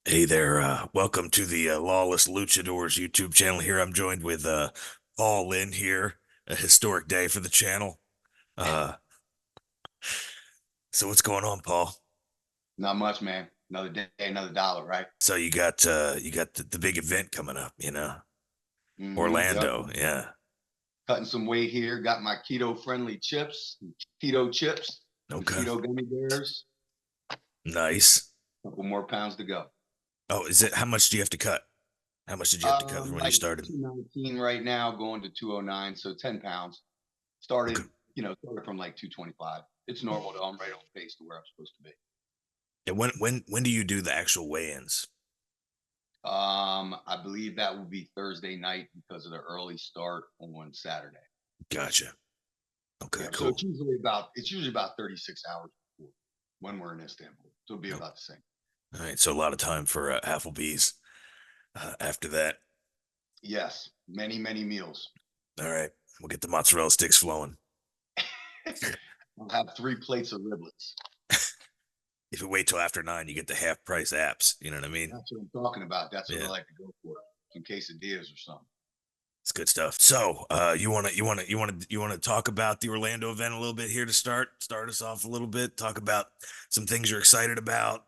Hey there, welcome to the Lawless Luchadors YouTube channel here. I'm joined with Paul Linn here, a historic day for the channel. Uh, so what's going on, Paul? Not much, man. Another day, another dollar, right? So you got the big event coming up, Yep. Orlando, yeah. Cutting some weight here. Got my keto-friendly chips, keto chips, Okay, mosquito gummy bears. nice. Couple more pounds to go. Oh, is it how much do you have to cut? How much did you have to cut from when you Like started? 219 right now, going to 209, so 10 pounds. Okay. Started from like 225. It's normal though. I'm right on pace to where I'm supposed to be. And when do you do the actual weigh-ins? I believe that will be Thursday night because of the early start on Saturday. Gotcha. Okay, Yeah, so cool. it's usually about 36 hours before when we're in Istanbul. So it'll be Yep. about the same. All right, so a lot of time for Applebees after that. Yes, many, many meals. All right, we'll get the mozzarella sticks flowing. I'll have 3 plates of riblets. If you wait till after 9, you get the half price apps. You know what I mean? That's what I'm talking about. That's what I Yeah, like to go for. Some quesadillas or something. it's good stuff. So, you wanna talk about the Orlando event a little bit here to start us off a little bit. Talk about some things you're excited about.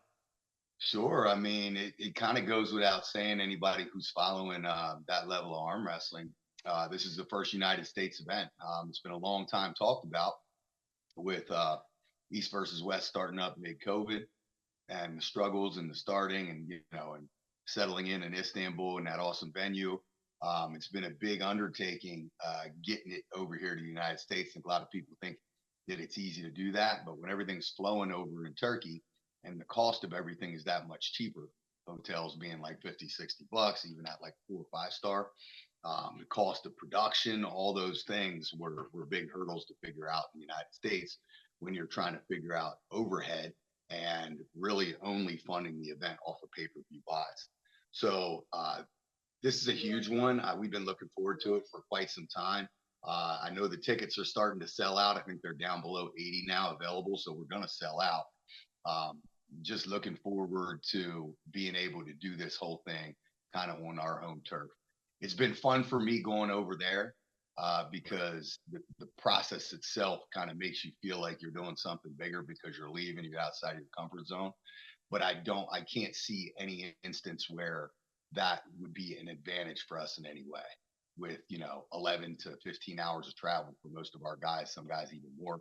Sure. I mean, it kind of goes without saying, anybody who's following that level of arm wrestling, this is the first United States event. It's been a long time talked about with East versus West starting up mid COVID and the struggles and the starting and settling in Istanbul and that awesome venue. It's been a big undertaking getting it over here to the United States. And a lot of people think that it's easy to do that, but when everything's flowing over in Turkey and the cost of everything is that much cheaper, hotels being like 50, $60, even at like 4 or 5 star, the cost of production, all those things were big hurdles to figure out in the United States when you're trying to figure out overhead and really only funding the event off of pay-per-view buys. So this is a huge one. We've been looking forward to it for quite some time. I know the tickets are starting to sell out. I think they're down below 80 now available, so we're going to sell out. Um, just looking forward to being able to do this whole thing kind of on our home turf. It's been fun for me going over there because the process itself kind of makes you feel like you're doing something bigger because you're leaving, you're outside your comfort zone. But I can't see any instance where that would be an advantage for us in any way with 11 to 15 hours of travel for most of our guys, some guys even more,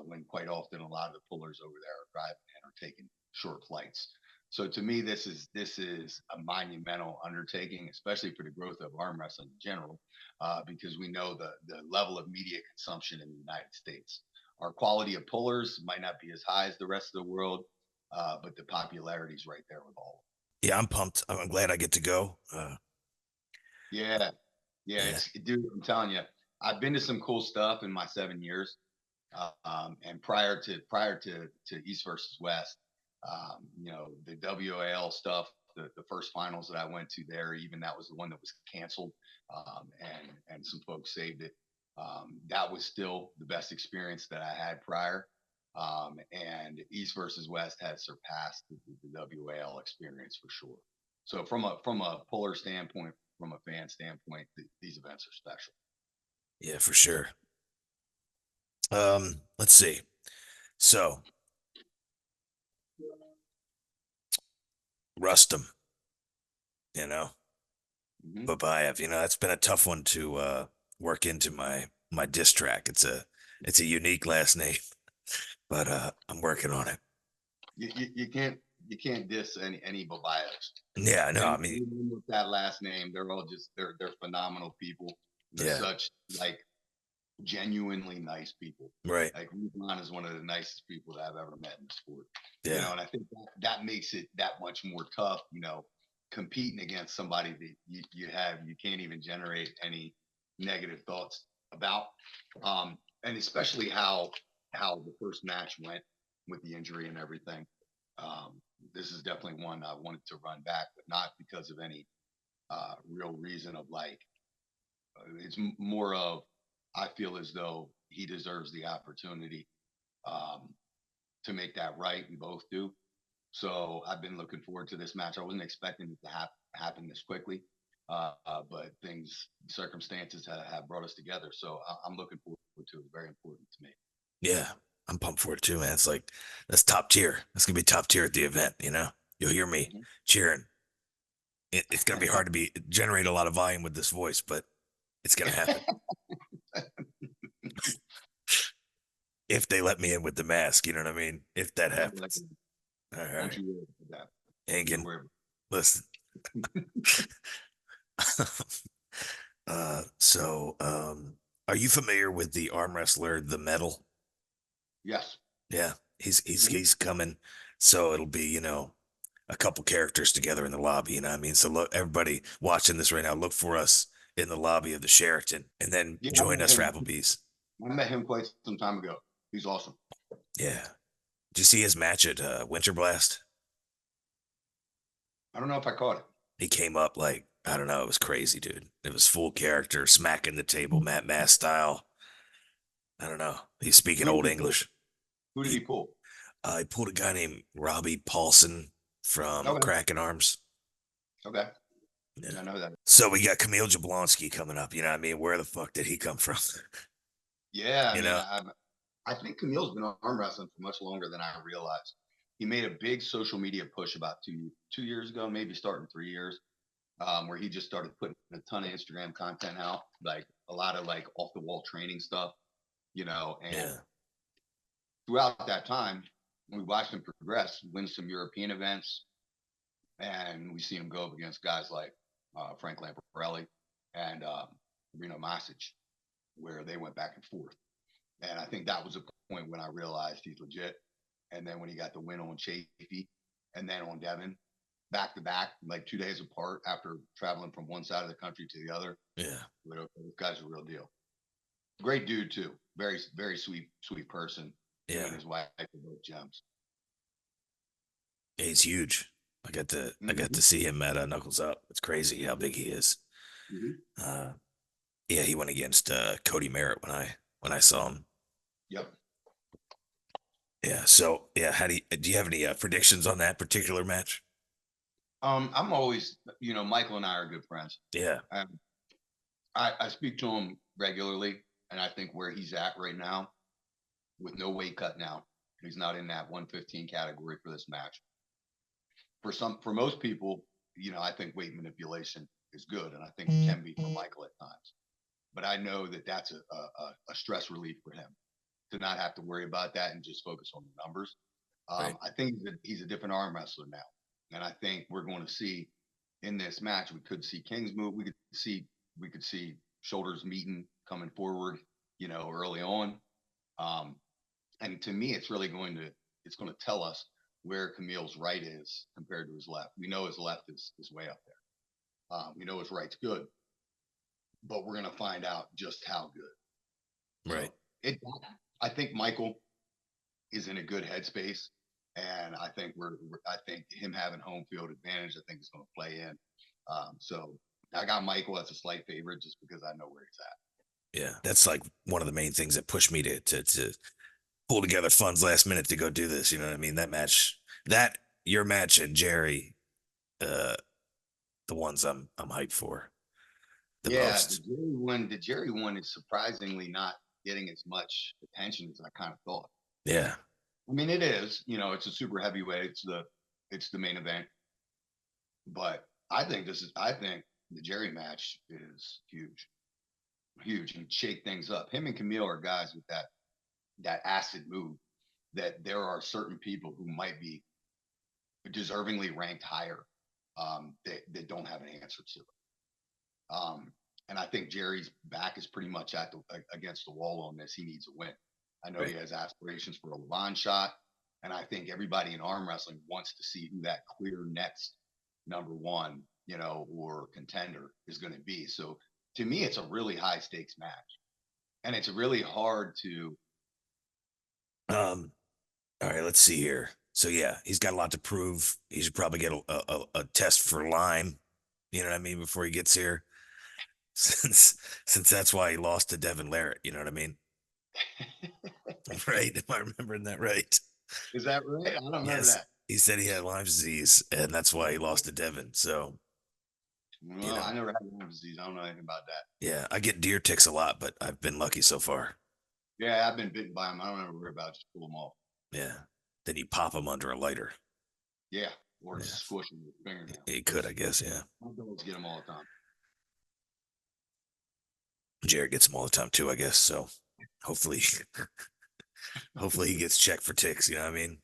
when quite often a lot of the pullers over there are driving and are taking short flights. So to me, this is a monumental undertaking, especially for the growth of arm wrestling in general, because we know the level of media consumption in the United States. Our quality of pullers might not be as high as the rest of the world, but the popularity is right there with all. Yeah, I'm pumped. I'm glad I get to go. Yeah, yeah, Yeah, it's dude. I'm telling you, I've been to some cool stuff in my 7 years, and prior to East versus West, the WAL stuff, the first finals that I went to there, even that was the one that was canceled, and some folks saved it. That was still the best experience that I had prior. And East versus West has surpassed the WAL experience for sure. So from a puller standpoint, from a fan standpoint, these events are special. yeah, for sure. Let's see. So, Rustum, you know, Mm-hmm. Babayev, that's been a tough one to work into my diss track. It's a unique last name, but I'm working on it. You can't diss any Babayas. Yeah, no, I mean, Anyone with that last name, they're all just they're phenomenal people. They're yeah, such like genuinely nice people. right. Like Ron is one of the nicest people that I've ever met in the sport. Yeah. And I think that makes it that much more tough. Competing against somebody that you can't even generate any negative thoughts about, and especially how the first match went with the injury and everything. This is definitely one I wanted to run back, but not because of any real reason of like it's more of I feel as though he deserves the opportunity um, to make that right. We both do. So I've been looking forward to this match. I wasn't expecting it to happen this quickly, but circumstances have brought us together. So I'm looking forward to it. It's very important to me. Yeah, I'm pumped for it too, man. It's like that's top tier. That's gonna be top tier at the event. You'll hear me Mhm. cheering. It's gonna be hard to generate a lot of volume with this voice, but it's gonna happen if they let me in with the mask. You know what I mean? If that Don't let happens. All don't right, you worry about that. Don't you Hagen, worry. listen. So, are you familiar with the arm wrestler, the Metal? Yes. Yeah, he's he's Mhm. he's coming. So it'll be, a couple characters together in the lobby. You know what I mean? So look, everybody watching this right now, look for us in the lobby of the Sheraton, and then Yeah, join us for Applebee's. I met him quite some time ago. He's awesome. Yeah. Did you see his match at Winter Blast? I don't know if I caught it. He came up like I don't know. It was crazy, dude. It was full character, smacking the table, Matt Mass style. I don't know. He's speaking Who did old he pull? English. Who did he He pull? he pulled a guy named Robbie Paulson from Okay. Kraken Arms. Okay. Yeah. I know that. So we got Camille Jablonsky coming up. You know what I mean? Where the fuck did he come from? Yeah, I you mean, know? I think Camille's been arm wrestling for much longer than I realized. He made a big social media push about two years ago, maybe starting 3 years, where he just started putting a ton of Instagram content out, like a lot of like off the wall training stuff, and Yeah. throughout that time, we watched him progress, win some European events, and we see him go up against guys like Frank Lamparelli and Reno Masic, where they went back and forth. And I think that was a point when I realized he's legit. And then when he got the win on Chafee and then on Devin, back to back, like 2 days apart after traveling from one side of the country to the other, Yeah. this guy's a real deal. Great dude too. Very, very sweet person. Him Yeah. and his wife are both gems. He's huge. I got to Mhm. see him at Knuckles Up. It's crazy how big he is. Mhm. Uh, yeah, he went against Cody Merritt when I saw him. Yep. Yeah. So yeah, how do you have any predictions on that particular match? I'm always, Michael and I are good friends. Yeah. Um, I speak to him regularly, and I think where he's at right now, with no weight cut now, he's not in that 115 category for this match. For most people, I think weight manipulation is good, and I think it can be for Michael at times. But I know that that's a stress relief for him to not have to worry about that and just focus on the numbers. Right. I think he's a different arm wrestler now, and I think we're going to see in this match. We could see King's move. We could see shoulders meeting coming forward, early on. Um, and to me, it's going to tell us where Camille's right is compared to his left. We know his left is way up there. We know his right's good, but we're going to find out just how good. Right. So I think Michael is in a good headspace, and I think him having home field advantage, I think is going to play in. So I got Michael as a slight favorite just because I know where he's at. Yeah. That's like one of the main things that pushed me to pull together funds last minute to go do this. You know what I mean? That match, your match and Jerry, uh, the ones I'm hyped for the Yeah, most. The Jerry one is surprisingly not getting as much attention as I kind of thought. Yeah. I mean, it is, it's a super heavyweight. It's the main event, but I think the Jerry match is huge, huge, and shake things up. Him and Camille are guys with that acid move that there are certain people who might be deservingly ranked higher, that don't have an answer to it. And I think Jerry's back is pretty much against the wall on this. He needs a win. I know Right. he has aspirations for a Levon shot, and I think everybody in arm wrestling wants to see who that clear next number one, or contender is going to be. So to me, it's a really high stakes match, and it's really hard to. Um. All right. Let's see here. So yeah, he's got a lot to prove. He should probably get a test for Lyme. You know what I mean before he gets here, since that's why he lost to Devin Larrett. You know what I mean? Right? Am I remembering that right? Is that right? I don't remember Yes. that. he said he had Lyme disease, and that's why he lost to Devin. So, you Well, know, I never had Lyme disease. I don't know anything about that. yeah, I get deer ticks a lot, but I've been lucky so far. Yeah, I've been bitten by them. I don't ever worry about it. Just pull them off. Yeah. Then you pop them under a lighter. Yeah, or Yeah, just squish them with your fingernail. he could, I guess. Yeah. My dogs get them all the time. Jared gets them all the time too, I guess. So hopefully, hopefully he gets checked for ticks. You know what I mean?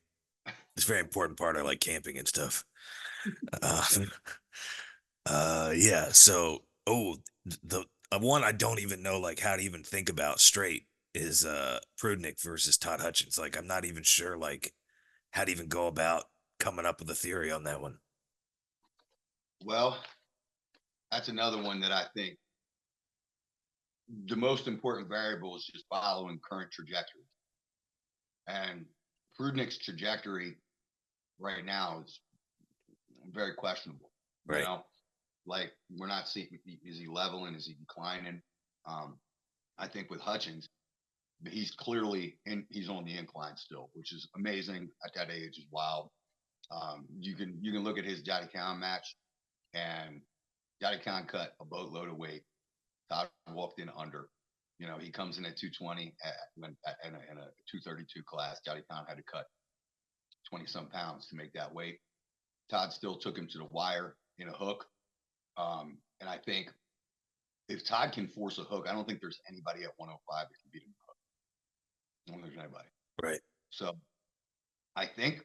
It's a very important part. I like camping and stuff. Uh, yeah. So, the one I don't even know like how to even think about straight is Prudnick versus Todd Hutchins. Like, I'm not even sure like how to even go about coming up with a theory on that one. Well, that's another one that I think the most important variable is just following current trajectory. And Prudnick's trajectory right now is very questionable. You Right. know, like we're not seeing, is he leveling? Is he declining? Um, I think with Hutchins, he's clearly he's on the incline still, which is amazing at that age is wild. You can look at his Johnny Khan match, and Johnny Khan cut a boatload of weight. Todd walked in under. You know, he comes in at 220 in a 232 class. Johnny Khan had to cut 20 some pounds to make that weight. Todd still took him to the wire in a hook. And I think if Todd can force a hook, I don't think there's anybody at 105 that can beat him. I don't think there's anybody. Right. So I think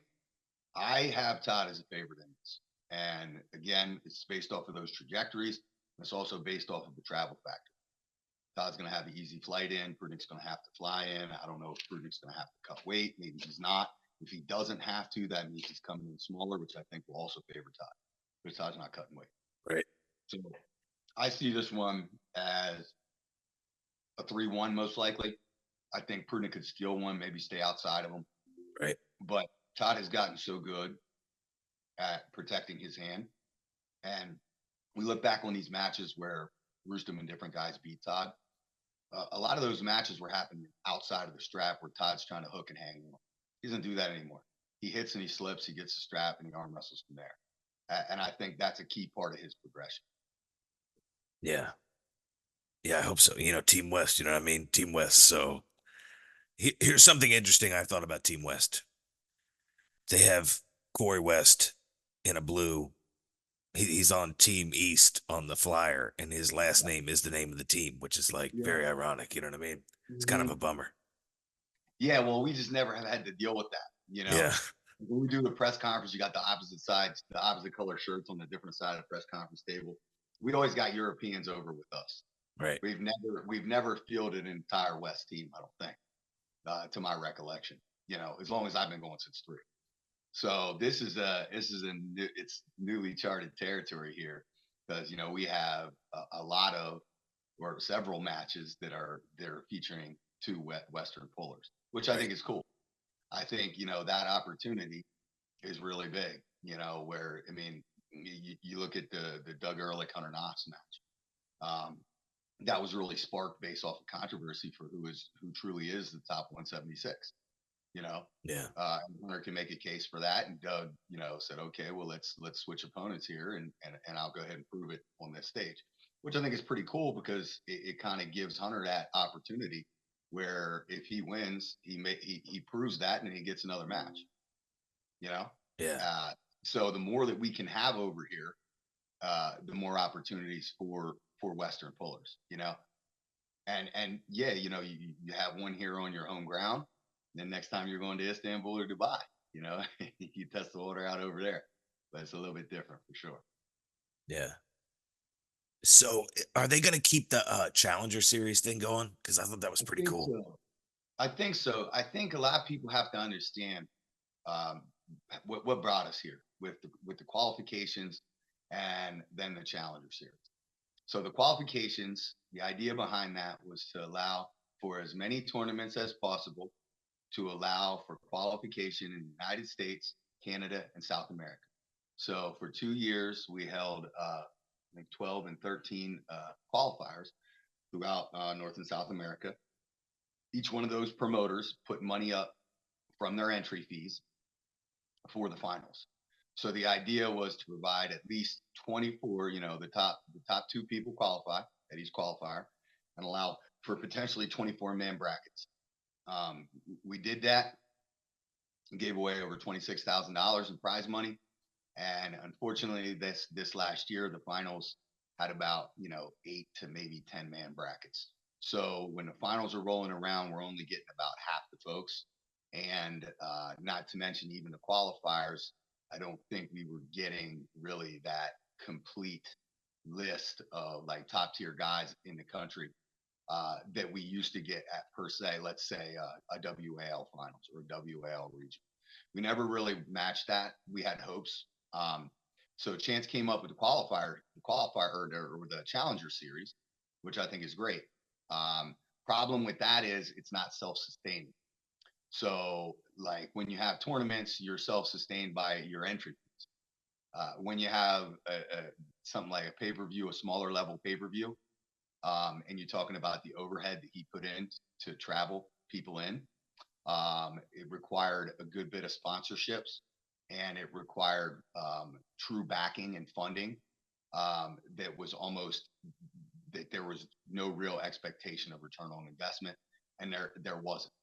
I have Todd as a favorite in this. And again, it's based off of those trajectories. It's also based off of the travel factor. Todd's going to have the easy flight in. Prudnick's going to have to fly in. I don't know if Prudnick's going to have to cut weight. Maybe he's not. If he doesn't have to, that means he's coming in smaller, which I think will also favor Todd. Because Todd's not cutting weight. Right. So I see this one as a 3-1 most likely. I think Prudnick could steal one, maybe stay outside of him. Right. But Todd has gotten so good at protecting his hand. And we look back on these matches where Rustem and different guys beat Todd. A lot of those matches were happening outside of the strap where Todd's trying to hook and hang. He doesn't do that anymore. He hits and he slips, he gets the strap, and he arm wrestles from there. And I think that's a key part of his progression. Yeah. Yeah, I hope so. Team West, you know what I mean? Team West. So here's something interesting I thought about Team West. They have Cory West in a blue. He's on Team East on the flyer, and his last name is the name of the team, which is like Yeah. very ironic. You know what I mean? It's kind of a bummer. Yeah, well, we just never have had to deal with that. Yeah. When we do the press conference, you got the opposite sides, the opposite color shirts on the different side of the press conference table. We always got Europeans over with us. Right. We've never fielded an entire West team, I don't think, to my recollection. As long as I've been going since 3. So it's newly charted territory here because we have a lot of or several matches that are featuring 2 Western pullers, which I think is cool. I think that opportunity is really big. Where I mean, you look at the Doug Ehrlich Hunter Knox match. That was really sparked based off of controversy for who truly is the top 176. Yeah. Hunter can make a case for that, and Doug, said, okay, well let's switch opponents here, and I'll go ahead and prove it on this stage, which I think is pretty cool because it kind of gives Hunter that opportunity where if he wins, he proves that, and he gets another match. Yeah. So the more that we can have over here, the more opportunities for Western pullers. And yeah, you have one here on your home ground. Then next time you're going to Istanbul or Dubai, you test the water out over there. But it's a little bit different for sure. Yeah. So are they going to keep the Challenger Series thing going? Because I thought that was pretty cool. So. I think so. I think a lot of people have to understand what brought us here with the qualifications and then the Challenger Series. So the qualifications, the idea behind that was to allow for as many tournaments as possible to allow for qualification in the United States, Canada, and South America. So for 2 years, we held I think 12 and 13 qualifiers throughout North and South America. Each one of those promoters put money up from their entry fees. for the finals. So the idea was to provide at least 24, the top two people qualify at each qualifier and allow for potentially 24-man brackets. We did that, gave away over $26,000 in prize money. And unfortunately, this last year, the finals had about 8 to maybe 10-man brackets. So when the finals are rolling around, we're only getting about half the folks, and not to mention even the qualifiers. I don't think we were getting really that complete list of like top tier guys in the country that we used to get at, per se, let's say a WAL finals or a WAL region. We never really matched that. We had hopes. So Chance came up with the qualifier or the Challenger Series, which I think is great. Problem with that is it's not self-sustaining. So like when you have tournaments, you're self-sustained by your entry fees. When you have something like a pay-per-view, a smaller level pay-per-view, and you're talking about the overhead that he put in to travel people in, it required a good bit of sponsorships, and it required true backing and funding that was almost that there was no real expectation of return on investment, and there wasn't.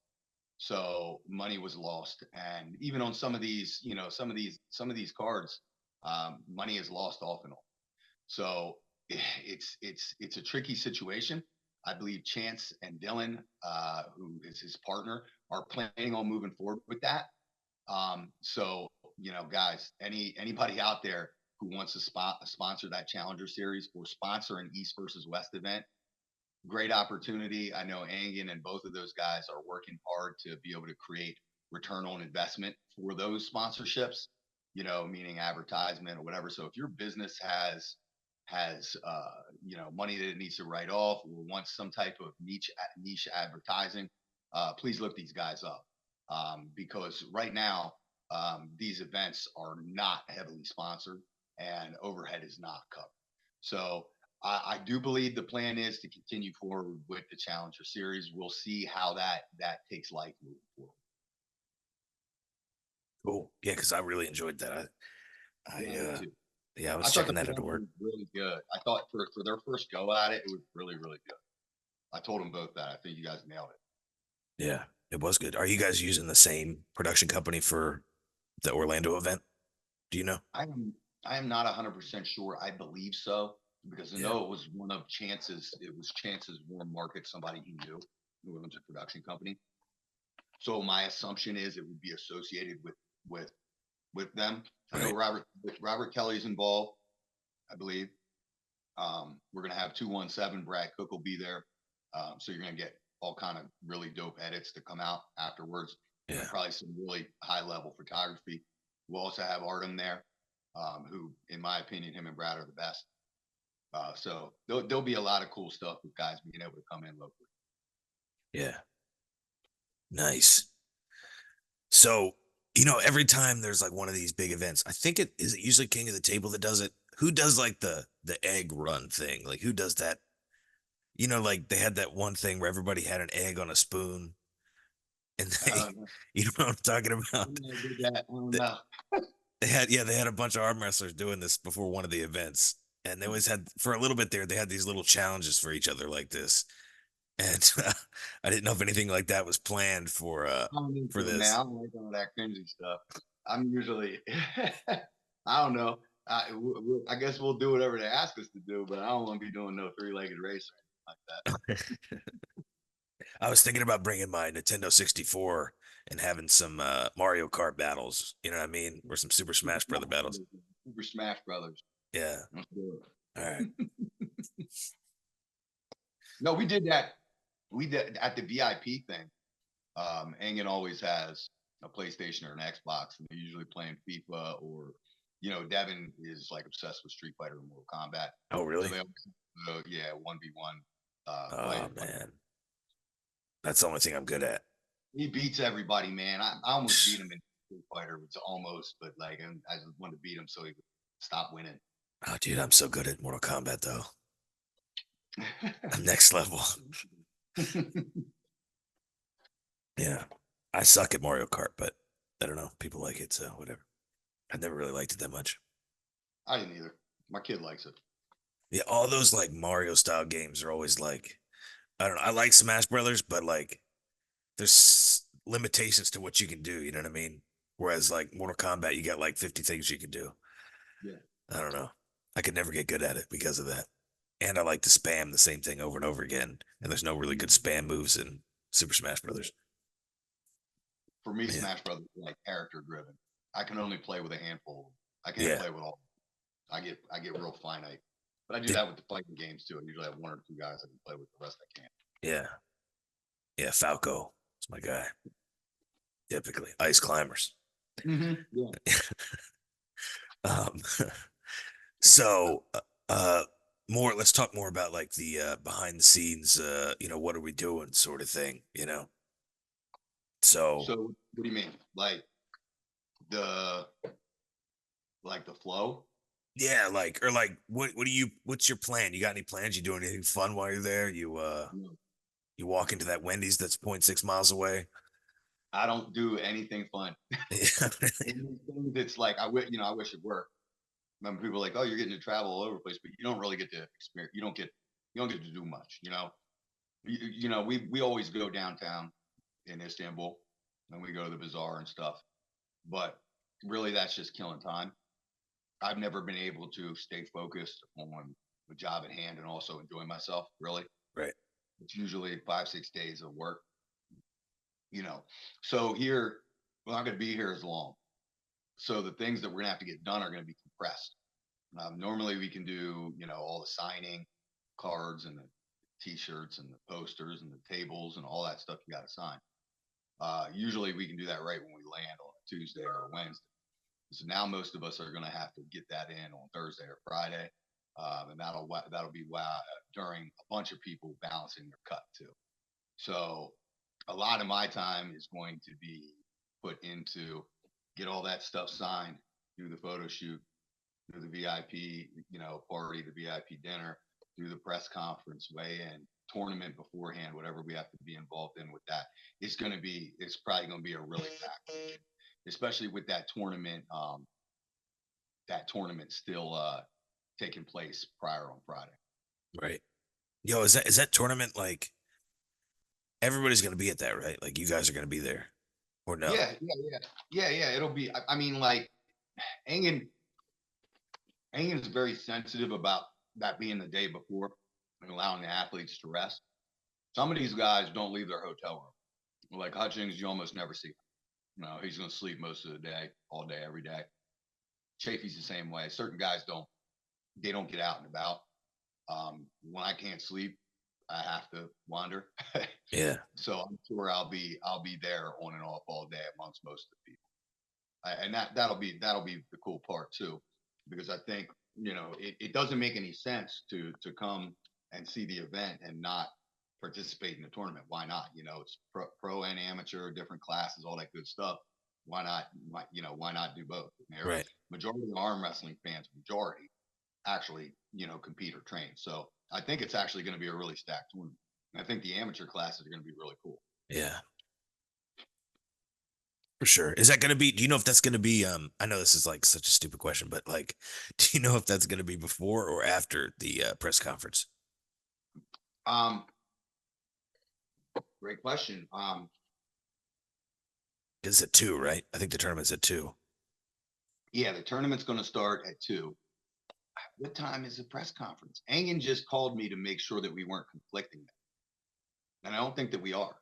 So money was lost, and even on some of these, some of these cards, money is lost off and on. So it's a tricky situation. I believe Chance and Dylan, who is his partner, are planning on moving forward with that. So guys, anybody out there who wants to sponsor that Challenger Series or sponsor an East versus West event, great opportunity. I know Angan and both of those guys are working hard to be able to create return on investment for those sponsorships, meaning advertisement or whatever. So if your business has money that it needs to write off or wants some type of niche advertising, please look these guys up, because right now these events are not heavily sponsored and overhead is not covered. So I do believe the plan is to continue forward with the Challenger Series. We'll see how that takes life moving forward. Cool. Yeah, because I really enjoyed that. I was I thought checking the that out at work. was really good. I thought for their first go at it, it was really, really good. I told them both that. I think you guys nailed it. Yeah, it was good. Are you guys using the same production company for the Orlando event? Do you know? I am not 100% sure. I believe so, because I Yeah. know it was one of Chance's. It was Chance's warm market, somebody he knew who owns a production company. So my assumption is it would be associated with them. I know Robert Kelly's involved, I believe. We're gonna have 217. Brad Cook will be there, so you're gonna get all kind of really dope edits to come out afterwards. Yeah. And probably some really high level photography. We'll also have Artem there, who, in my opinion, him and Brad are the best. So there'll be a lot of cool stuff with guys being able to come in locally. Yeah. Nice. So, every time there's like one of these big events, I think it usually King of the Table that does it. Who does like the egg run thing? Like who does that? Like they had that one thing where everybody had an egg on a spoon, and you know what I'm talking about? They had a bunch of arm wrestlers doing this before one of the events, and they always had, for a little bit there, they had these little challenges for each other like this. And I didn't know if anything like that was planned for this. Now I'm like all that cringy stuff. I'm usually, I don't know. I guess we'll do whatever they ask us to do, but I don't want to be doing no three-legged race or anything like that. I was thinking about bringing my Nintendo 64 and having some Mario Kart battles. You know what I mean? Or some Super Smash Brother battles. Super Smash Brothers. Yeah. All right. No, we did that. We did at the VIP thing. Angan always has a PlayStation or an Xbox, and they're usually playing FIFA or, Devin is like obsessed with Street Fighter and Mortal Kombat. Oh, really? So yeah, 1v1. Oh man, that's the only thing I'm good at. He beats everybody, man. I almost beat him in Street Fighter. It's almost, but like I just wanted to beat him so he would stop winning. Oh, dude, I'm so good at Mortal Kombat though. I'm next level. Yeah, I suck at Mario Kart, but I don't know. People like it, so whatever. I never really liked it that much. I didn't either. My kid likes it. Yeah, all those like Mario style games are always like, I don't know. I like Smash Brothers, but like there's limitations to what you can do. You know what I mean? Whereas like Mortal Kombat, you got like 50 things you can do. Yeah. I don't know. I could never get good at it because of that. And I like to spam the same thing over and over again. And there's no really good spam moves in Super Smash Brothers. For me, Yeah. Smash Brothers is like character driven. I can only play with a handful. I can't Yeah. play with all. I get real finite. But I do Yeah. that with the fighting games too. I usually have one or two guys I can play with. The rest I can't. Yeah. Yeah. Falco. It's my guy. Typically. Ice climbers. Yeah. Um so more let's talk more about like the behind the scenes what are we doing sort of thing. So So what do you mean? The like the flow? yeah, like or like what do you what's your plan? You got any plans? You doing anything fun while you're there? No. You walk into that Wendy's that's 0.6 miles away. I don't do anything fun. Yeah. It's like I wish it worked. Remember people are like, oh, you're getting to travel all over the place, but you don't really get to experience. You don't get to do much. We always go downtown in Istanbul, and we go to the bazaar and stuff. But really, that's just killing time. I've never been able to stay focused on the job at hand and also enjoy myself. Really, Right. it's usually 5-6 days of work. You know, so here we're not going to be here as long. So the things that we're going to have to get done are going to be compressed. Normally, we can do all the signing, cards, and the T-shirts, and the posters, and the tables, and all that stuff you got to sign. Usually, we can do that right when we land on a Tuesday or a Wednesday. So now most of us are going to have to get that in on Thursday or Friday, and that'll be during a bunch of people balancing their cut too. So a lot of my time is going to be put into get all that stuff signed, do the photo shoot, do the VIP, party, the VIP dinner, do the press conference, weigh in, tournament beforehand, whatever we have to be involved in with that. It's probably going to be a really packed weekend, especially with that tournament. That tournament still taking place prior on Friday. Right. Yo, is that tournament like everybody's gonna be at that, right? Like you guys are gonna be there. Or no? Yeah. It'll be. I mean, like, Engen is very sensitive about that being the day before and allowing the athletes to rest. Some of these guys don't leave their hotel room. Like Hutchins, you almost never see him. He's going to sleep most of the day, all day, every day. Chafee's the same way. Certain guys don't. They don't get out and about. When I can't sleep, I have to wander. Yeah. So I'm sure I'll be there on and off all day amongst most of the people. And that'll be the cool part too, because I think it doesn't make any sense to come and see the event and not participate in the tournament. Why not? It's pro and amateur, different classes, all that good stuff. Why not? Why not do both? Right. Majority of arm wrestling fans, actually compete or train. So I think it's actually going to be a really stacked tournament. I think the amateur classes are going to be really cool. Yeah. For sure. Is that gonna be do you know if that's gonna be I know this is like such a stupid question, but like do you know if that's gonna be before or after the press conference? Um, Great question. It's at 2, right? I think the tournament's at 2. Yeah, the tournament's going to start at 2. What time is the press conference? Engen just called me to make sure that we weren't conflicting them, and I don't think that we are,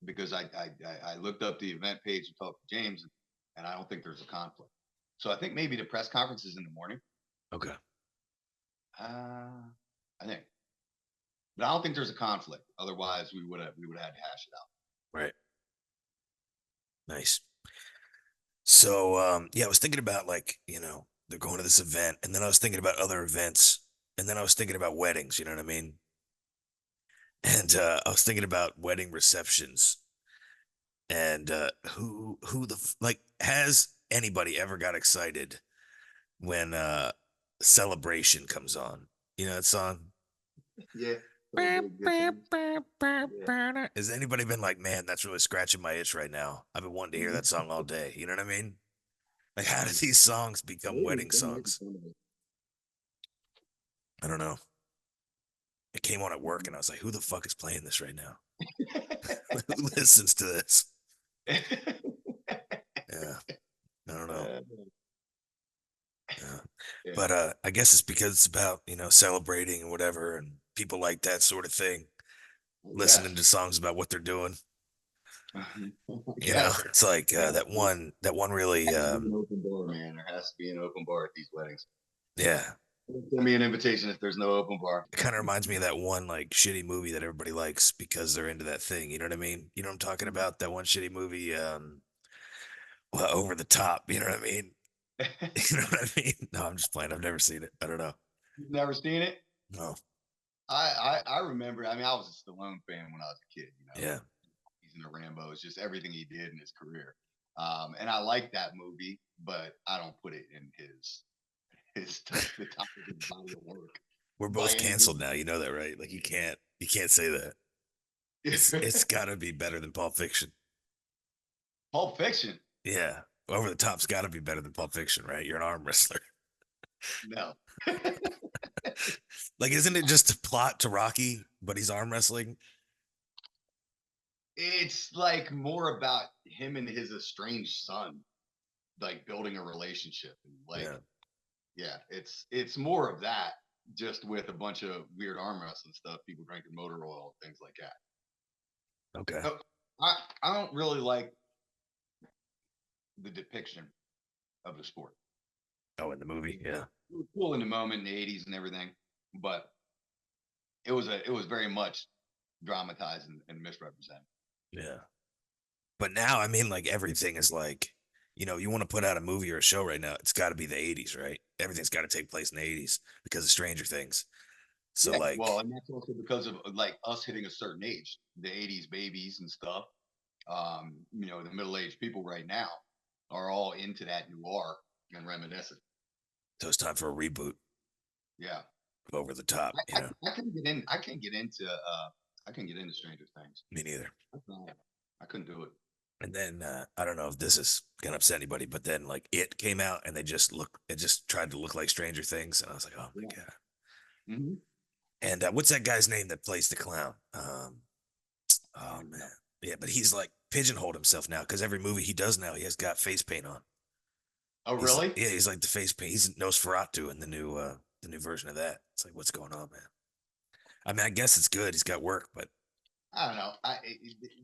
because I looked up the event page and talked to James, and I don't think there's a conflict. So I think maybe the press conference is in the morning. Okay. I think, but I don't think there's a conflict. Otherwise, we would have had to hash it out. Right. Nice. So yeah, I was thinking about like, they're going to this event, and then I was thinking about other events, and then I was thinking about weddings, you know what I mean? And I was thinking about wedding receptions and who like has anybody ever got excited when celebration comes on? You know that song? Yeah. Has anybody been like, man, that's really scratching my itch right now? I've been wanting to hear that song all day. You know what I mean? Like, how did these songs become wedding songs? I don't know. It came on at work, and I was like, "Who the fuck is playing this right now? Who listens to this?" Yeah, I don't know. Yeah. Yeah. But I guess it's because it's about celebrating and whatever, and people like that sort of thing, listening Yes. to songs about what they're doing. Yes. It's like Yeah. that one really, Has to be an open bar, man. There has to be an open bar at these weddings. yeah. Don't send me an invitation if there's no open bar. It kind of reminds me of that one like shitty movie that everybody likes because they're into that thing. You know what I mean? You know what I'm talking about? That one shitty movie, well, Over the Top. You know what I mean? You know what I mean? No, I'm just playing. I've never seen it. I don't know. You've never seen it? No. I remember. I mean, I was a Stallone fan when I was a kid. Yeah. He's in a Rambo. It's just everything he did in his career. And I like that movie, but I don't put it in his the top of his body of work We're by both any canceled now. You know that, right? Like you can't say that. It's means. got to be better than Pulp Fiction. Pulp Fiction. Yeah. Over the Top's got to be better than Pulp Fiction, right? You're an arm wrestler. No. Like, isn't it just a plot to Rocky, but he's arm wrestling? It's like more about him and his estranged son, like building a relationship and like Yeah. yeah, it's more of that, just with a bunch of weird arm wrestling stuff, people drinking motor oil, things like that. Okay. So, I don't really like the depiction of the sport. Oh, in the movie. Yeah. It was cool in the moment in the '80s and everything, but it was very much dramatized and misrepresented. Yeah. But now, I mean, like everything is like, you want to put out a movie or a show right now, it's got to be the 80s, right? Everything's got to take place in the 80s because of Stranger Things. So, Yeah, well, like, and that's also because of like us hitting a certain age, the '80s babies and stuff. The middle-aged people right now are all into that noir and reminiscent. so it's time for a reboot Yeah, of Over the Top. I can get in. I can get into. I can get into Stranger Things. Me neither. I couldn't do it. And then I don't know if this is gonna upset anybody, but then like it came out and it just tried to look like Stranger Things, and I was like, oh my Yeah. god. Hmm. And what's that guy's name that plays the clown? Oh man, yeah, but he's like pigeonholed himself now because every movie he does now, he has got face paint on. Oh, He's really? yeah, he's like the face paint. He's Nosferatu in the new version of that. It's like, what's going on, man? I mean, I guess it's good. He's got work, but I don't know.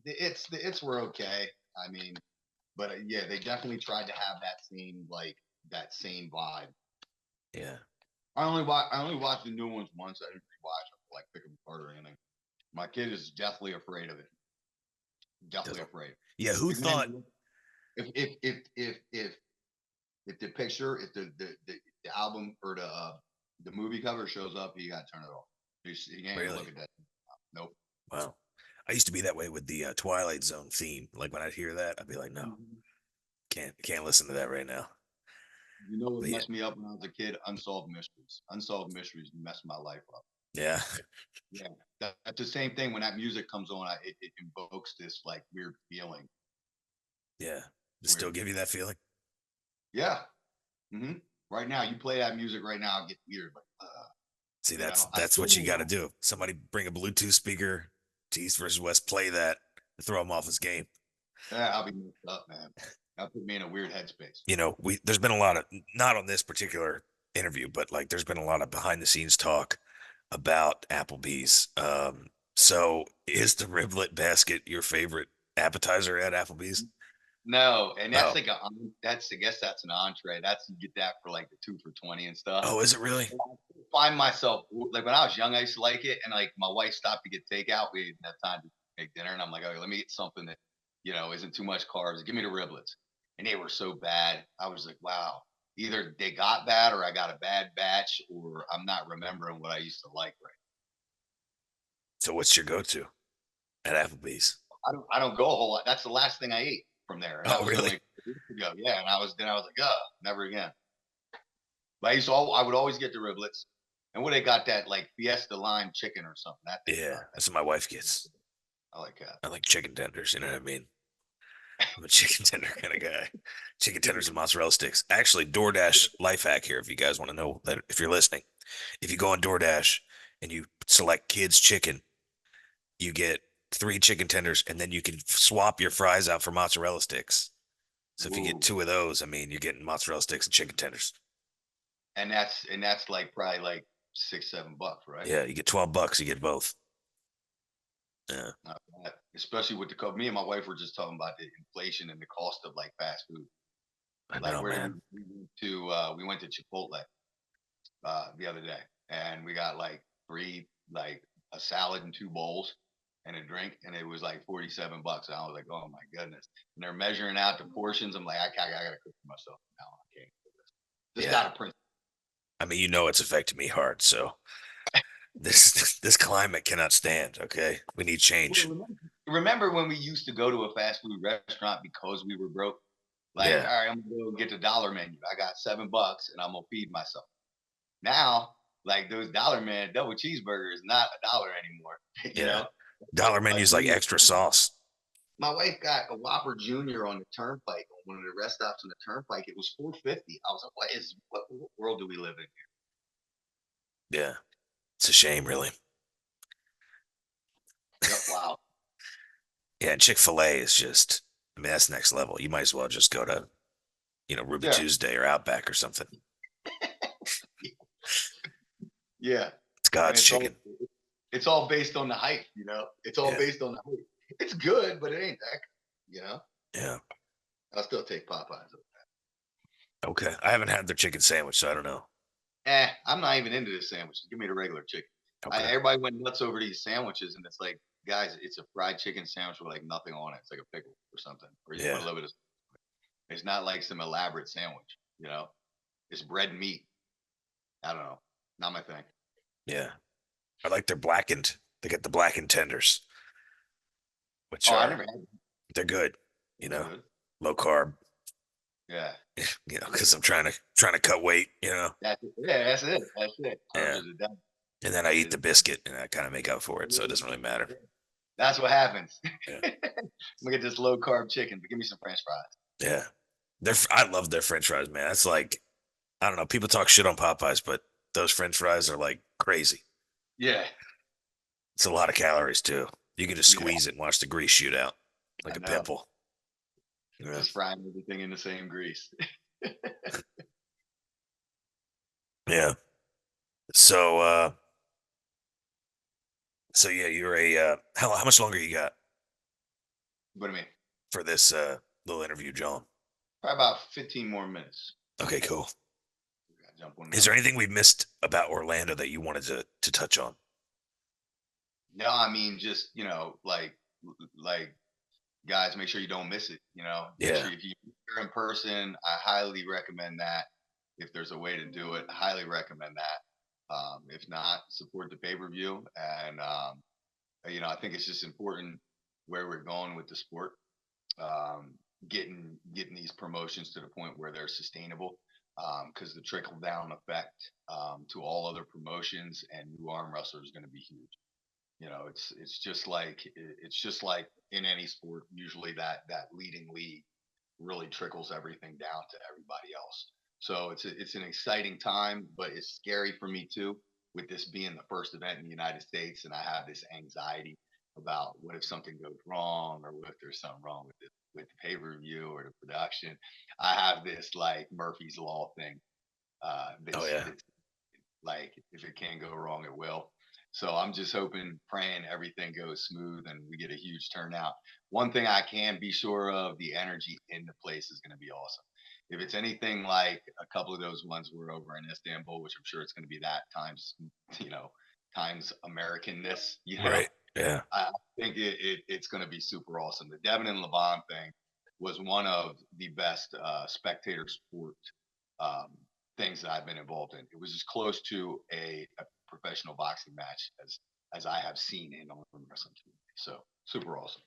It's were okay. I mean, but yeah, they definitely tried to have that same vibe. yeah, I only watched the new ones once. I didn't rewatch them, like pick them apart or anything. My kid is deathly afraid of it. Deathly doesn't. afraid. Yeah, who Even in thought? if the picture, if the album or the movie cover shows up, you got to turn it off. You can't even Really? look at that. Nope. Wow. I used to be that way with the Twilight Zone theme. Like when I'd hear that, I'd be like, no, Mhm. can't listen to that right now. You know what But yeah, messed me up when I was a kid? Unsolved mysteries. Unsolved mysteries messed my life up. yeah, Yeah, that's the same thing. When that music comes on, it invokes this like weird feeling. yeah. Does it still Weird. give you that feeling? Yeah. Hmm. Right now, you play that music right now, I get weird. Like, See, you know, I that's still what you don't got to know. do. Somebody bring a Bluetooth speaker to East versus West, play that, throw him off his game. Yeah, I'll be messed up, man. That put me in a weird headspace. There's been a lot of, not on this particular interview, but like there's been a lot of behind the scenes talk about Applebee's. So is the riblet basket your favorite appetizer at Applebee's? No, and that's Oh, like that's I guess that's an entree. That's you get that for like the 2 for $20 and stuff. oh, is it really? And I find myself like when I was young, I used to like it, and like my wife stopped to get takeout. We didn't have time to make dinner, and I'm like, okay, let me eat something that isn't too much carbs. Give me the riblets, and they were so bad. I was like, wow, either they got bad, or I got a bad batch, or I'm not remembering what I used to like. Right? So what's your go-to at Applebee's? I don't go a whole lot. That's the last thing I ate from there, and that Oh, was really? only a few weeks ago. Yeah, and I was like, never again. But I would always get the riblets. And what they got that like Fiesta lime chicken or something. That thing's Yeah, not bad. that's what my wife gets. I like that. I like chicken tenders. You know what I mean? I'm a chicken tender kind of guy. Chicken tenders and mozzarella sticks. Actually, DoorDash life hack here. If you guys want to know that, if you're listening, if you go on DoorDash and you select kids chicken, you get 3 chicken tenders, and then you can swap your fries out for mozzarella sticks. So if you get Ooh. 2 of those, I mean, you're getting mozzarella sticks and chicken tenders. And that's like probably like 6, 7 bucks, right? Yeah, you get $12. You get both. Yeah, Not bad. Especially with the me and my wife were just talking about the inflation and the cost of like fast food. I Like know, where did man. we went to Chipotle the other day, and we got like three like a salad and 2 bowls and a drink, and it was like $47. And I was like, oh my goodness. And they're measuring out the portions. I'm like, I gotta cook for myself now. I can't do this. Just Yeah, got to print. I mean, it's affected me hard. So this climate cannot stand. Okay, we need change. Remember when we used to go to a fast food restaurant because we were broke? Like, Yeah, all right, I'm gonna go get the dollar menu. I got $7 and I'm gonna feed myself. Now, like those dollar man double cheeseburger is not a dollar anymore. You yeah. know, Dollar a menus like extra sauce. my wife got a Whopper Junior on the Turnpike on one of the rest stops on the Turnpike. It was 4.50. I was like, what world do we live in Yeah, it's a shame, really. here? Yep, wow. Yeah, and Chick-fil-A is just, I mean, that's next level. You might as well just go to, Ruby Yeah, Tuesday or Outback or something. yeah. It's And God's chicken. it's all based on the hype. It's all Yeah, based on the hype. It's good, but it ain't that. You know, yeah. I'll still take Popeyes. Okay. I haven't had their chicken sandwich, so I don't know. I'm not even into this sandwich. Give me the regular chicken. Okay. Everybody went nuts over these sandwiches, and it's like, guys, it's a fried chicken sandwich with like nothing on it. It's like a pickle or something, or you put a Yeah, little bit of. It's not like some elaborate sandwich. It's bread and meat. I don't know. Not my thing. yeah. I like their blackened. They get the blackened tenders, which Oh, I are never had. they're good. They're good. Low carb. Yeah. Because I'm trying to cut weight. That's it. Yeah, that's it. That's it. Carbs Yeah. are the devil. And then I eat Is- the biscuit, and I kind of make up for it, so it doesn't really matter. That's what happens. Yeah, Look at this low carb chicken, but give me some French fries. yeah. I love their French fries, man. That's like, I don't know. People talk shit on Popeyes, but those French fries are like crazy. Yeah. It's a lot of calories too. You can just Yeah. squeeze it and watch the grease shoot out like I a know. pimple. Yeah. Just frying everything in the same grease. Yeah. So, yeah, you're how much longer you got What do you mean? for this little interview, John? Probably about 15 more minutes. Okay, cool. Gotta jump on Is there another. anything we missed about Orlando that you wanted to touch on? No, I mean just like guys, make sure you don't miss it. Make Yeah. sure if you're in person, I highly recommend that. If there's a way to do it, I highly recommend that. If not, support the pay-per-view. And I think it's just important where we're going with the sport. Um, getting these promotions to the point where they're sustainable. Because the trickle down effect to all other promotions and new arm wrestlers is going to be huge. It's just like in any sport. Usually, that leading league really trickles everything down to everybody else. So it's an exciting time, but it's scary for me too, with this being the first event in the United States, and I have this anxiety about what if something goes wrong, or what if there's something wrong with the pay per view or the production. I have this like Murphy's Law thing. Oh yeah. That's like if it can go wrong, it will. So I'm just hoping, praying everything goes smooth and we get a huge turnout. One thing I can be sure of, the energy in the place is going to be awesome. If it's anything like a couple of those ones were over in Istanbul, which I'm sure it's going to be that times, you know, times Americanness, Right. Yeah. I think it's going to be super awesome. The Devin and Levon thing was one of the best spectator sport um, things that I've been involved in. It was as close to a professional boxing match as I have seen in on wrestling TV. So super awesome.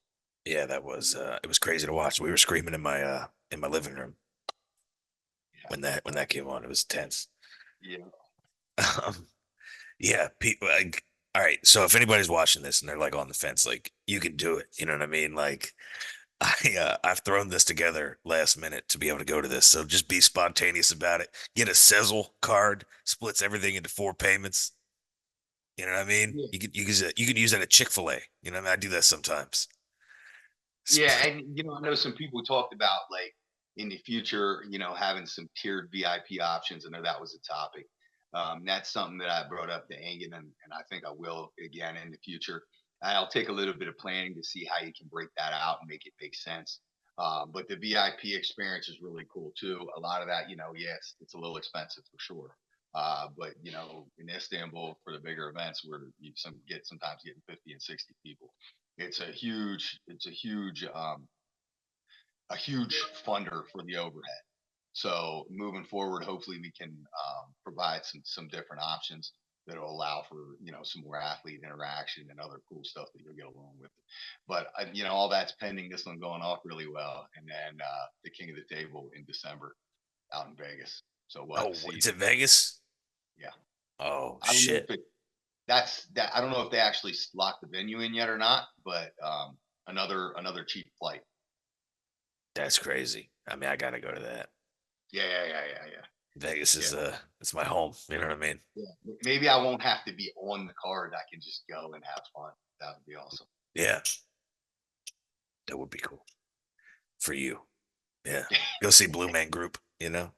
Yeah, that was it was crazy to watch. We were screaming in my living room Yeah, when that came on. It was tense. yeah, Um, yeah, people like, all right. So if anybody's watching this and they're like on the fence, like, you can do it. You know what I mean? Like, I've thrown this together last minute to be able to go to this. So just be spontaneous about it. Get a Sezzle card, splits everything into 4 payments. You know what I mean? Yeah. You could use that at Chick-fil-A. You know what I mean? I do that sometimes. Yeah, Split. and I know some people talked about like in the future, having some tiered VIP options. I know that was a topic. That's something that I brought up to Angan, and I think I will again in the future. And I'll take a little bit of planning to see how you can break that out and make it make sense. But the VIP experience is really cool too. A lot of that, yes, it's a little expensive for sure. But in Istanbul for the bigger events where you sometimes getting 50 and 60 people, it's a huge funder for the overhead. So moving forward, hopefully we can provide some different options that will allow for some more athlete interaction and other cool stuff that you'll get along with it. But all that's pending this one going off really well, and then the King of the Table in December out in Vegas. So we'll have to Oh, see. it's in Vegas? Yeah, Oh I don't know shit. if that's that. I don't know if they actually locked the venue in yet or not, but another cheap flight. That's crazy. I mean, I gotta go to that. Yeah, yeah, yeah, yeah, yeah. Vegas is Yeah. it's my home. You know what I mean? Yeah. Maybe I won't have to be on the card. I can just go and have fun. That would be awesome. Yeah, that would be cool for you. Yeah. Go see Blue Man Group, you know?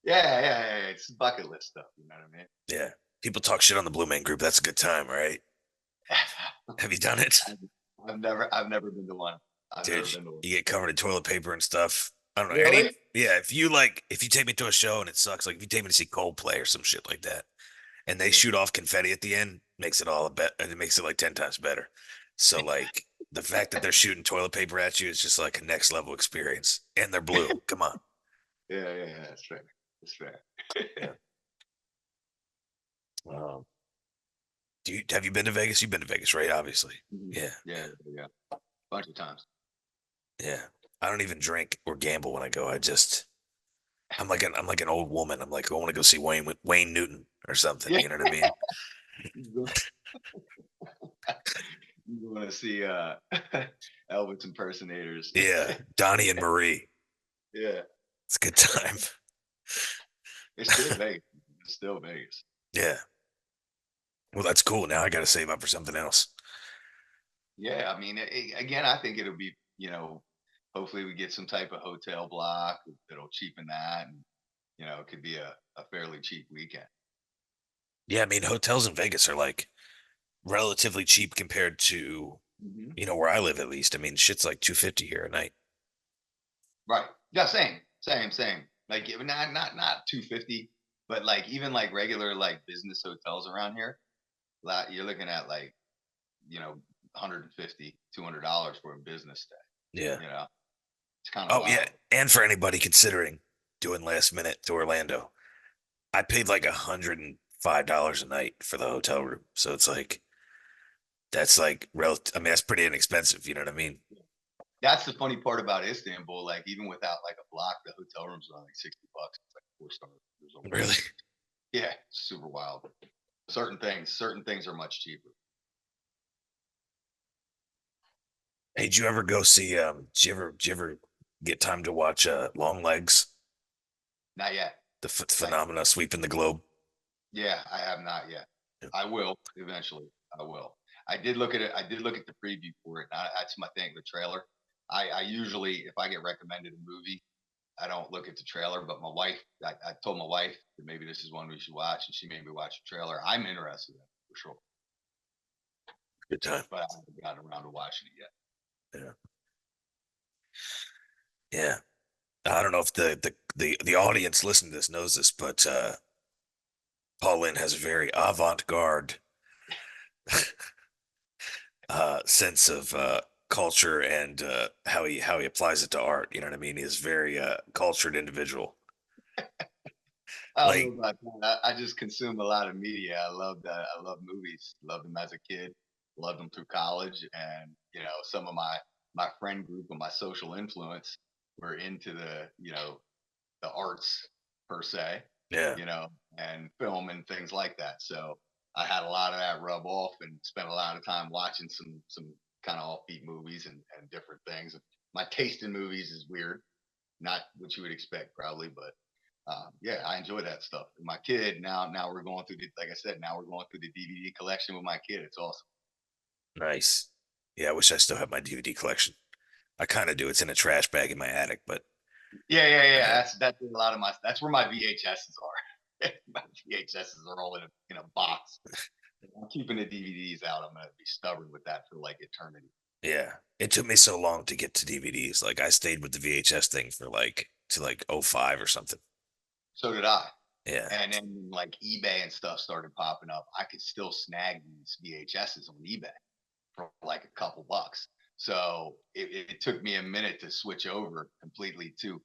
Yeah, yeah, yeah, yeah. It's bucket list stuff. You know what I mean? Yeah. People talk shit on the Blue Man Group. That's a good time, right? Have you done it? I've never been to one. I've never Dude, been to one. you get covered in toilet paper and stuff. I don't know. Really? Yeah, if you take me to a show and it sucks, like if you take me to see Coldplay or some shit like that, and they Yeah. shoot off confetti at the end, makes it all a bet. It makes it like 10 times better. So like the fact that they're shooting toilet paper at you is just like a next level experience. And they're blue. Come on. Yeah, yeah, yeah. That's fair. That's fair. Yeah. Um, have you been to Vegas? You've been to Vegas, right? Obviously. Mhm. Yeah. Yeah, yeah. Bunch of times. Yeah. I don't even drink or gamble when I go. I'm like an old woman. I'm like, I want to go see Wayne Newton or something. Yeah. You know what I mean? You want to see Elvis impersonators? Yeah. Donnie and Marie. Yeah. It's a good time. It's still Vegas. It's still Vegas. Yeah. Well, that's cool. Now I got to save up for something else. Yeah, I mean, again, I think it'll be, hopefully we get some type of hotel block that'll cheapen that, and it could be a fairly cheap weekend. Yeah. I mean, hotels in Vegas are like relatively cheap compared to, Hmm. where I live at least. I mean, shit's like 250 here a night. Right? Yeah, same, same, same. Like not 250, but like even like regular like business hotels around here, you're looking at like 150, $200 for a business Yeah. day. It's kind of Oh, yeah. wild. And for anybody considering doing last minute to Orlando, I paid like $105 a night for the hotel room. So it's like, that's like, I mean, that's pretty inexpensive. You know what I mean? That's the funny part about Istanbul. Like even without like a block, the hotel rooms are like $60. It's like 4 star. Really? Yeah, super wild. Certain things are much cheaper. Hey, did you ever go see, did you ever get time to watch, Long Legs, Not yet. the Not yet. phenomena sweeping the globe? Yeah, I have not yet. I will eventually. I will. I did look at it. I did look at the preview for it. That's my thing. The trailer. I usually, if I get recommended a movie, I don't look at the trailer. But my wife, I told my wife that maybe this is one we should watch, and she made me watch the trailer. I'm interested in it for sure, Good time. but I haven't gotten around to watching it yet. Yeah. Yeah. I don't know if the audience listening to this knows this, but Paul Lynn has a very avant-garde sense of culture and how he applies it to art. You know what I mean? He's very cultured individual. I don't Like, know about that. I just consume a lot of media. I love that. I love movies. Loved them as a kid. Loved them through college, and some of my friend group and my social influence were into the arts per se, yeah, you know, and film and things like that. So I had a lot of that rub off and spent a lot of time watching some kind of offbeat movies and different things. my taste in movies is weird, not what you would expect probably, but yeah, I enjoy that stuff. And my kid now we're going through the, like I said, now we're going through the DVD collection with my kid. It's awesome. Nice. Yeah, I wish I still had my DVD collection. I kind of do. It's in a trash bag in my attic, but Yeah. uh, That's where a lot of my that's where my VHSs are. My VHSs are all in a box. I'm keeping the DVDs out. I'm gonna be stubborn with that for like eternity. yeah, it took me so long to get to DVDs. Like I stayed with the VHS thing for like '05 or something. So did I. Yeah, And then like eBay and stuff started popping up. I could still snag these VHSs on eBay for like a couple bucks. So it took me a minute to switch over completely to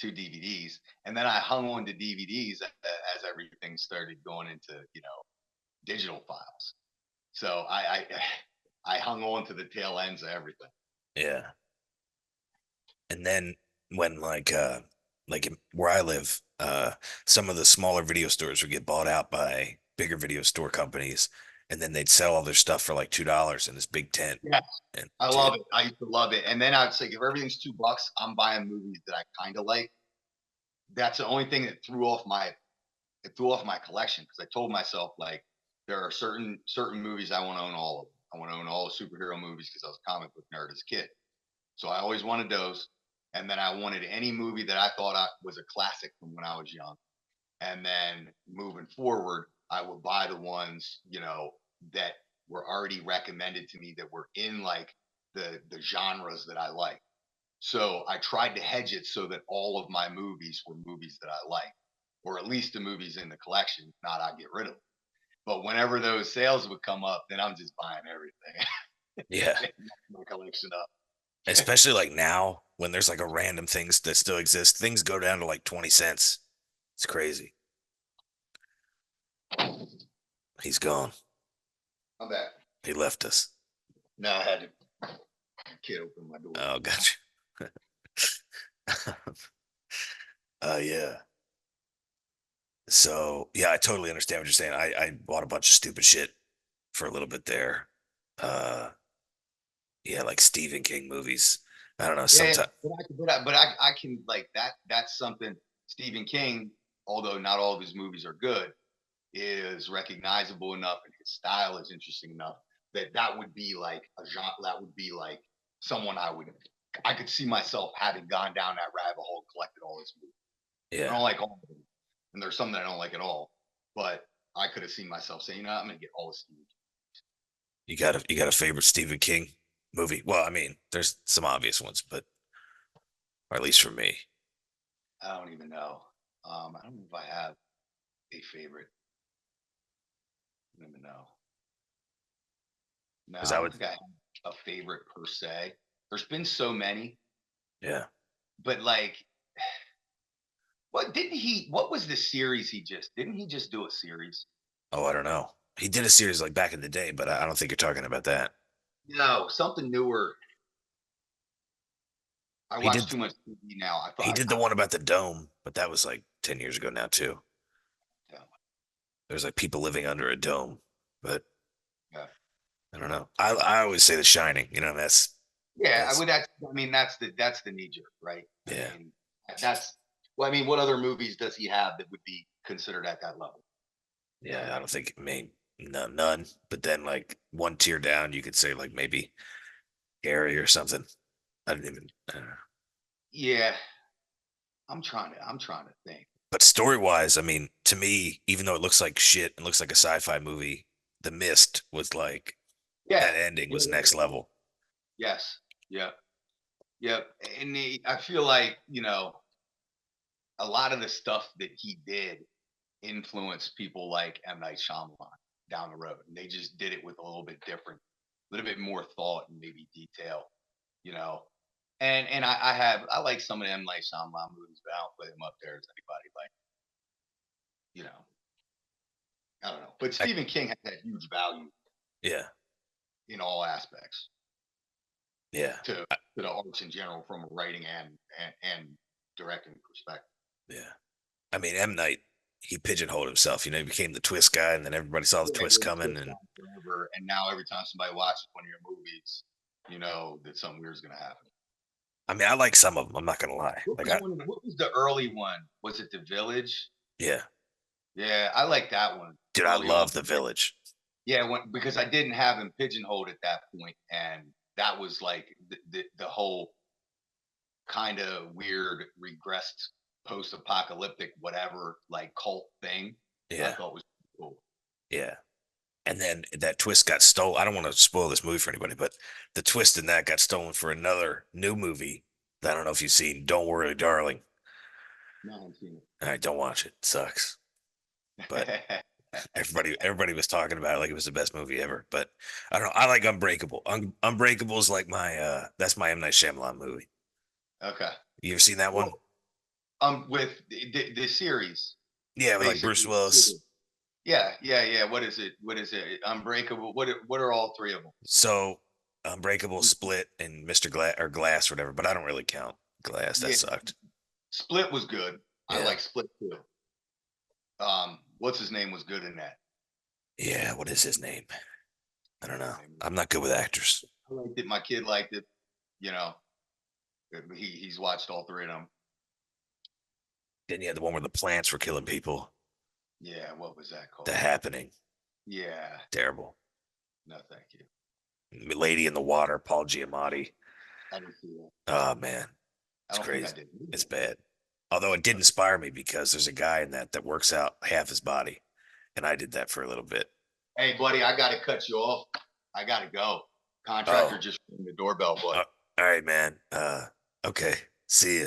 DVDs, and then I hung on to DVDs as everything started going into digital files. So I hung on to the tail ends of everything. yeah. And then when where I live, some of the smaller video stores would get bought out by bigger video store companies, and then they'd sell all their stuff for like $2 in this big tent. Yeah, And I love dude, it. I used to love it. And then I'd say if everything's $2, I'm buying movies that I kind of like. That's the only thing that threw off my collection because I told myself like there are certain movies I want to own all of them. I want to own all the superhero movies because I was a comic book nerd as a kid. So I always wanted those. And then I wanted any movie that I thought was a classic from when I was young. And then moving forward, I would buy the ones, that were already recommended to me that were in like the genres that I like. So I tried to hedge it so that all of my movies were movies that I like, or at least the movies in the collection. If not, I'd get rid of them. But whenever those sales would come up, then I'm just buying everything. yeah, My collection up. especially like now when there's like a random things that still exist, things go down to like 20 cents. It's crazy. He's gone. I'm back. He left us. No, I had to kid open my door. Oh, gotcha. Yeah. So yeah, I totally understand what you're saying. I bought a bunch of stupid shit for a little bit there. Uh, yeah, like Stephen King movies. I don't know. Yeah, Sometimes, I can like that. That's something Stephen King, although not all of his movies are good, is recognizable enough and his style is interesting enough that would be like a genre. That would be like someone I could see myself having gone down that rabbit hole, collected all his movies. I yeah, don't like all of them, and there's some that I don't like at all. But I could have seen myself saying, I'm going to get all the Stephen King. you got a favorite Stephen King movie? Well, I mean, there's some obvious ones, but or at least for me, I don't even know. I don't know if I have a favorite. I don't even know. No, because I I don't would, think I have a favorite per se. There's been so many, yeah. but like, what was the series didn't he just do a series? Oh, I don't know. He did a series like back in the day, but I don't think you're talking about that. No, something newer. I He watch did too much TV now. I he thought, did the one about the dome, but that was like 10 years ago now too. yeah, There's like people living under a dome, but yeah. I don't know. I always say The Shining. Yeah, I that's would. I mean, that's the knee jerk, right? I yeah, mean, that's. Well, I mean, what other movies does he have that would be considered at that level? yeah. I don't think I mean none. But then like one tier down, you could say like maybe Gary or something. I didn't even. I don't know. Yeah, I'm trying to think. But story wise, I mean, to me, even though it looks like shit and looks like a sci-fi movie, The Mist was like Yeah, that ending yeah, was yeah, next yeah. level. Yes, yeah, yeah. And I feel like a lot of the stuff that he did influenced people like M. Night Shyamalan down the road, and they just did it with a little bit different, a little bit more thought and maybe detail, you know. And I like some of the M. Night Shyamalan movies, but I don't put him up there as anybody like you know I don't know. But I, Stephen King has that huge value yeah, in all aspects yeah, to the arts in general, from a writing and directing perspective. yeah. I mean, M Night, he pigeonholed himself. He became the twist guy, and then everybody saw the Yeah, twist you're the coming, twist and guy forever, and now every time somebody watches one of your movies, you know that something weird's going to happen. I mean, I like some of them. I'm not gonna lie. What Like was one? What was the early one? Was it The Village? yeah, Yeah, I like that one dude, I early on. love The Village. Yeah, because I didn't have him pigeonholed at that point, and that was like the whole kind of weird regressed post-apocalyptic whatever like cult thing. I Yeah, thought was cool. yeah. And then that twist got stolen. I don't want to spoil this movie for anybody, but the twist in that got stolen for another new movie that I don't know if you've seen. Don't Worry, Darling. No, I haven't seen All right, don't watch it. It sucks. But it. everybody was talking about it like it was the best movie ever. But I don't know. I like Unbreakable. Unbreakable is like my that's my M Night Shyamalan movie. Okay. You ever seen that one? Well, with the series, Yeah, with like Bruce basically. Willis. Yeah, yeah, yeah. What is it? What is it? Unbreakable. What are all three of them? So Unbreakable, Split, and Mr. Glass or Glass, or whatever. But I don't really count Glass. That Yeah, sucked. Split was good. I Yeah, like Split too. What's his name was good in that. yeah. What is his name? I don't know. I I'm not good with actors. liked it. My kid liked it. You know, he's watched all three of them. Then you had the one where the plants were killing people. Yeah, what was that The called? Happening. Yeah, Terrible. no, thank you. Lady in the Water, Paul Giamatti. I didn't see that. Oh man, I it's don't think I crazy. did. It's bad. Although it did inspire me because there's a guy in that works out half his body, and I did that for a little bit. Hey, buddy, I got to cut you off. I got to go. Contractor Oh, just rang the doorbell, buddy. all right, man. Okay. See ya.